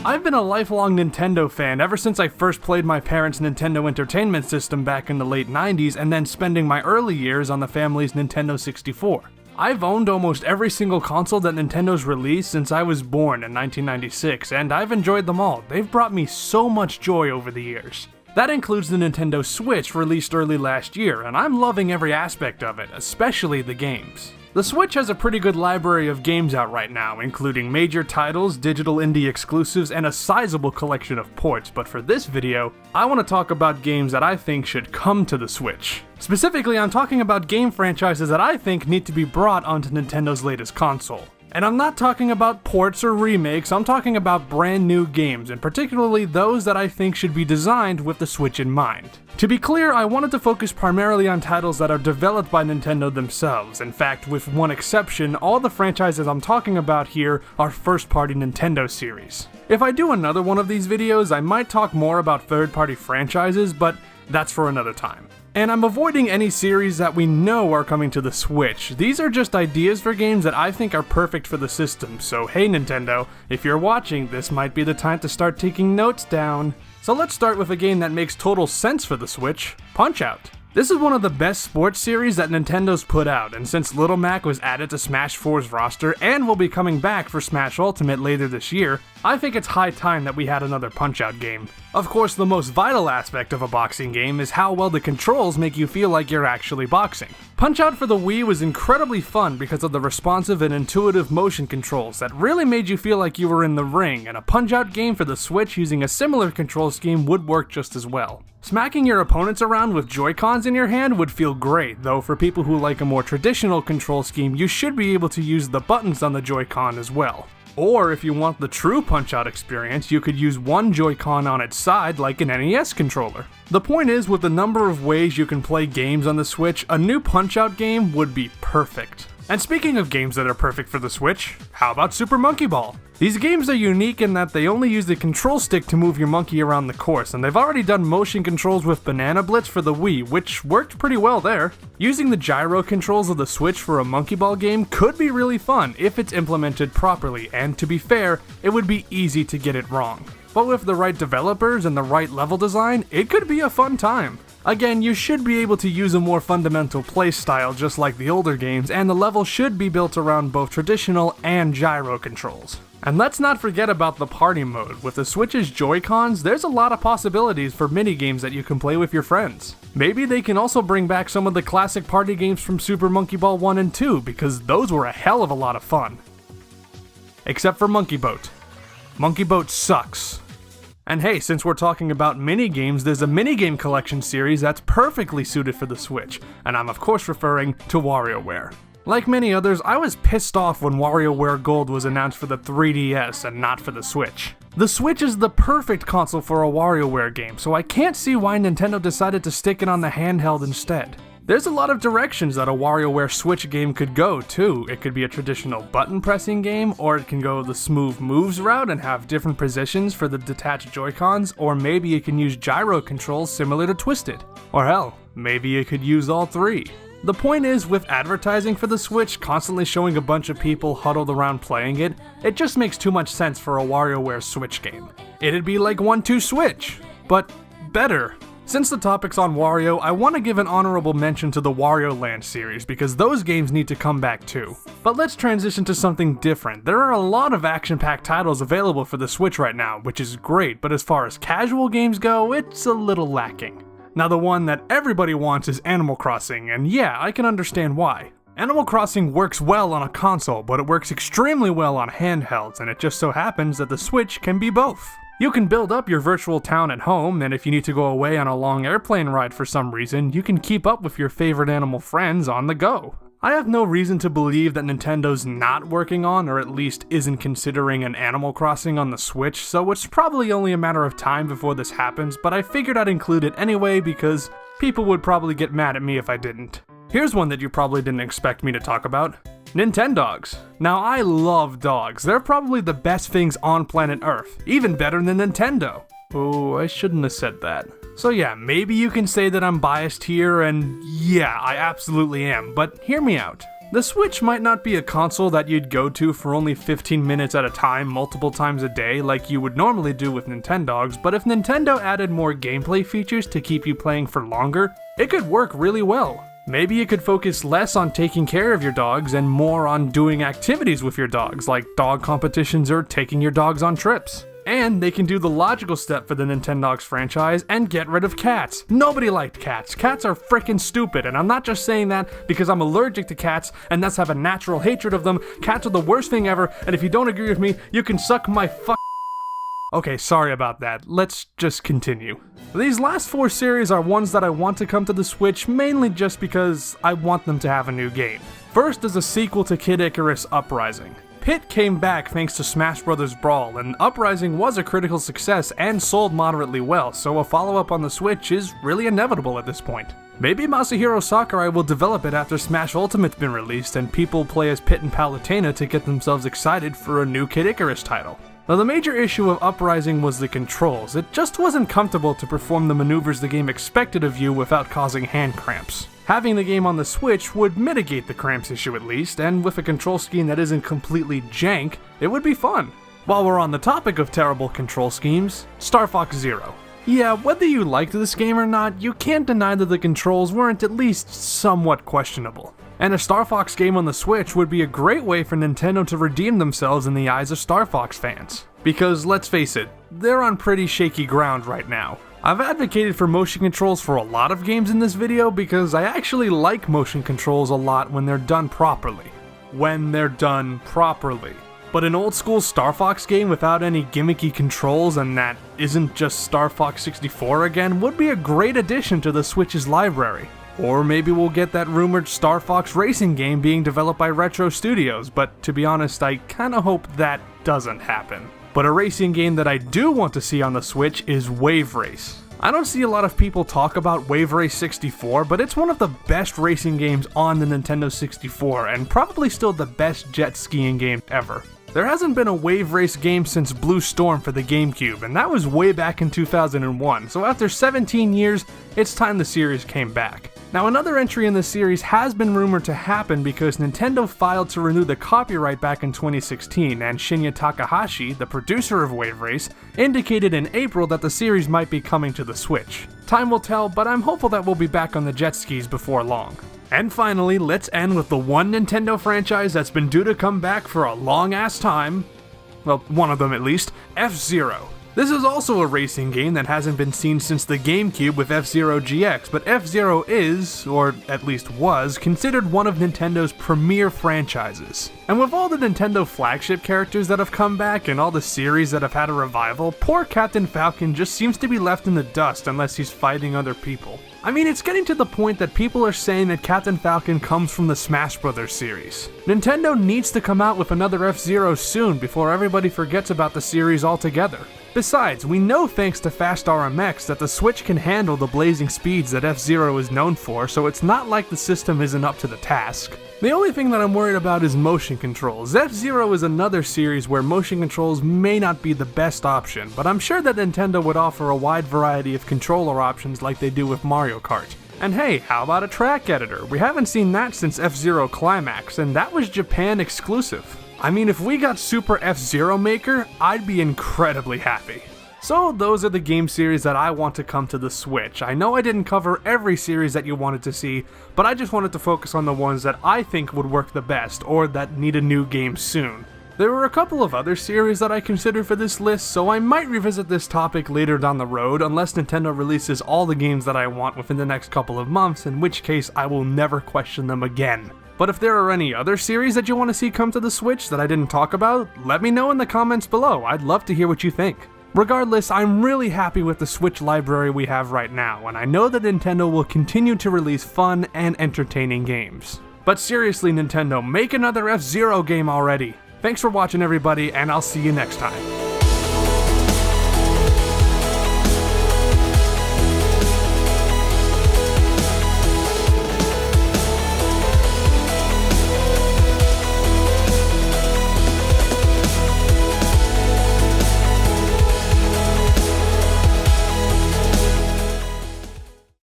I've been a lifelong Nintendo fan ever since I first played my parents' Nintendo Entertainment System back in the late 90s and then spending my early years on the family's Nintendo 64. I've owned almost every single console that Nintendo's released since I was born in 1996, and I've enjoyed them all. They've brought me so much joy over the years. That includes the Nintendo Switch released early last year, and I'm loving every aspect of it, especially the games. The Switch has a pretty good library of games out right now, including major titles, digital indie exclusives, and a sizable collection of ports, but for this video, I want to talk about games that I think should come to the Switch. Specifically, I'm talking about game franchises that I think need to be brought onto Nintendo's latest console. And I'm not talking about ports or remakes, I'm talking about brand new games, and particularly those that I think should be designed with the Switch in mind. To be clear, I wanted to focus primarily on titles that are developed by Nintendo themselves. In fact, with one exception, all the franchises I'm talking about here are first-party Nintendo series. If I do another one of these videos, I might talk more about third-party franchises, but that's for another time. And I'm avoiding any series that we know are coming to the Switch. These are just ideas for games that I think are perfect for the system, so hey Nintendo, if you're watching, this might be the time to start taking notes down. So let's start with a game that makes total sense for the Switch, Punch-Out! This is one of the best sports series that Nintendo's put out, and since Little Mac was added to Smash 4's roster and will be coming back for Smash Ultimate later this year, I think it's high time that we had another Punch-Out game. Of course, the most vital aspect of a boxing game is how well the controls make you feel like you're actually boxing. Punch-Out for the Wii was incredibly fun because of the responsive and intuitive motion controls that really made you feel like you were in the ring, and a Punch-Out game for the Switch using a similar control scheme would work just as well. Smacking your opponents around with Joy-Cons in your hand would feel great, though for people who like a more traditional control scheme, you should be able to use the buttons on the Joy-Con as well. Or if you want the true Punch-Out experience, you could use one Joy-Con on its side like an NES controller. The point is, with the number of ways you can play games on the Switch, a new Punch-Out game would be perfect. And speaking of games that are perfect for the Switch, how about Super Monkey Ball? These games are unique in that they only use the control stick to move your monkey around the course, and they've already done motion controls with Banana Blitz for the Wii, which worked pretty well there. Using the gyro controls of the Switch for a Monkey Ball game could be really fun if it's implemented properly, and to be fair, it would be easy to get it wrong. But with the right developers and the right level design, it could be a fun time. Again, you should be able to use a more fundamental playstyle just like the older games, and the level should be built around both traditional and gyro controls. And let's not forget about the party mode. With the Switch's Joy-Cons, there's a lot of possibilities for mini-games that you can play with your friends. Maybe they can also bring back some of the classic party games from Super Monkey Ball 1 and 2, because those were a hell of a lot of fun. Except for Monkey Boat. Monkey Boat sucks. And hey, since we're talking about mini-games, there's a minigame collection series that's perfectly suited for the Switch, and I'm of course referring to WarioWare. Like many others, I was pissed off when WarioWare Gold was announced for the 3DS and not for the Switch. The Switch is the perfect console for a WarioWare game, so I can't see why Nintendo decided to stick it on the handheld instead. There's a lot of directions that a WarioWare Switch game could go, too. It could be a traditional button-pressing game, or it can go the smooth moves route and have different positions for the detached Joy-Cons, or maybe it can use gyro controls similar to Twisted. Or hell, maybe it could use all three. The point is, with advertising for the Switch constantly showing a bunch of people huddled around playing it, it just makes too much sense for a WarioWare Switch game. It'd be like 1-2 Switch, but better. Since the topic's on Wario, I want to give an honorable mention to the Wario Land series, because those games need to come back too. But let's transition to something different. There are a lot of action-packed titles available for the Switch right now, which is great, but as far as casual games go, it's a little lacking. Now the one that everybody wants is Animal Crossing, and yeah, I can understand why. Animal Crossing works well on a console, but it works extremely well on handhelds, and it just so happens that the Switch can be both. You can build up your virtual town at home, and if you need to go away on a long airplane ride for some reason, you can keep up with your favorite animal friends on the go. I have no reason to believe that Nintendo's not working on, or at least isn't considering, an Animal Crossing on the Switch, so it's probably only a matter of time before this happens, but I figured I'd include it anyway because people would probably get mad at me if I didn't. Here's one that you probably didn't expect me to talk about. Nintendogs. Now I love dogs. They're probably the best things on planet Earth, even better than Nintendo. Oh, I shouldn't have said that. So yeah, maybe you can say that I'm biased here, and yeah, I absolutely am, but hear me out. The The Switch might not be a console that you'd go to for only 15 minutes at a time multiple times a day like you would normally do with Nintendogs, but if Nintendo added more gameplay features to keep you playing for longer, it could work really well. Maybe you could focus less on taking care of your dogs and more on doing activities with your dogs, like dog competitions or taking your dogs on trips. And they can do the logical step for the Nintendogs franchise and get rid of cats. Nobody liked cats. Cats are freaking stupid, and I'm not just saying that because I'm allergic to cats and thus have a natural hatred of them. Cats are the worst thing ever, and if you don't agree with me, you can suck my Okay, sorry about that. Let's just continue. These last 4 series are ones that I want to come to the Switch mainly just because I want them to have a new game. First is a sequel to Kid Icarus Uprising. Pit came back thanks to Smash Bros. Brawl, and Uprising was a critical success and sold moderately well, so a follow-up on the Switch is really inevitable at this point. Maybe Masahiro Sakurai will develop it after Smash Ultimate's been released and people play as Pit and Palutena to get themselves excited for a new Kid Icarus title. Now, the major issue of Uprising was the controls. It just wasn't comfortable to perform the maneuvers the game expected of you without causing hand cramps. Having the game on the Switch would mitigate the cramps issue at least, and with a control scheme that isn't completely jank, it would be fun. While we're on the topic of terrible control schemes, Star Fox Zero. Yeah, whether you liked this game or not, you can't deny that the controls weren't at least somewhat questionable. And a Star Fox game on the Switch would be a great way for Nintendo to redeem themselves in the eyes of Star Fox fans. Because let's face it, they're on pretty shaky ground right now. I've advocated for motion controls for a lot of games in this video because I actually like motion controls a lot when they're done properly. But an old school Star Fox game without any gimmicky controls and that isn't just Star Fox 64 again would be a great addition to the Switch's library. Or maybe we'll get that rumored Star Fox racing game being developed by Retro Studios, but to be honest, I kinda hope that doesn't happen. But a racing game that I do want to see on the Switch is Wave Race. I don't see a lot of people talk about Wave Race 64, but it's one of the best racing games on the Nintendo 64, and probably still the best jet skiing game ever. There hasn't been a Wave Race game since Blue Storm for the GameCube, and that was way back in 2001, so after 17 years, it's time the series came back. Now, another entry in the series has been rumored to happen because Nintendo filed to renew the copyright back in 2016, and Shinya Takahashi, the producer of Wave Race, indicated in April that the series might be coming to the Switch. Time will tell, but I'm hopeful that we'll be back on the jet skis before long. And finally, let's end with the one Nintendo franchise that's been due to come back for a long-ass time. Well, one of them at least, F-Zero. This is also a racing game that hasn't been seen since the GameCube with F-Zero GX, but F-Zero is, or at least was, considered one of Nintendo's premier franchises. And with all the Nintendo flagship characters that have come back and all the series that have had a revival, poor Captain Falcon just seems to be left in the dust unless he's fighting other people. I mean, it's getting to the point that people are saying that Captain Falcon comes from the Smash Bros. Series. Nintendo needs to come out with another F-Zero soon before everybody forgets about the series altogether. Besides, we know thanks to Fast RMX that the Switch can handle the blazing speeds that F-Zero is known for, so it's not like the system isn't up to the task. The only thing that I'm worried about is motion controls. F-Zero is another series where motion controls may not be the best option, but I'm sure that Nintendo would offer a wide variety of controller options like they do with Mario Kart. And hey, how about a track editor? We haven't seen that since F-Zero Climax, and that was Japan exclusive. I mean, if we got Super F-Zero Maker, I'd be incredibly happy. So those are the game series that I want to come to the Switch. I know I didn't cover every series that you wanted to see, but I just wanted to focus on the ones that I think would work the best, or that need a new game soon. There were a couple of other series that I considered for this list, so I might revisit this topic later down the road, unless Nintendo releases all the games that I want within the next couple of months, in which case I will never question them again. But if there are any other series that you want to see come to the Switch that I didn't talk about, let me know in the comments below. I'd love to hear what you think. Regardless, I'm really happy with the Switch library we have right now, and I know that Nintendo will continue to release fun and entertaining games. But seriously, Nintendo, make another F-Zero game already! Thanks for watching everybody, and I'll see you next time.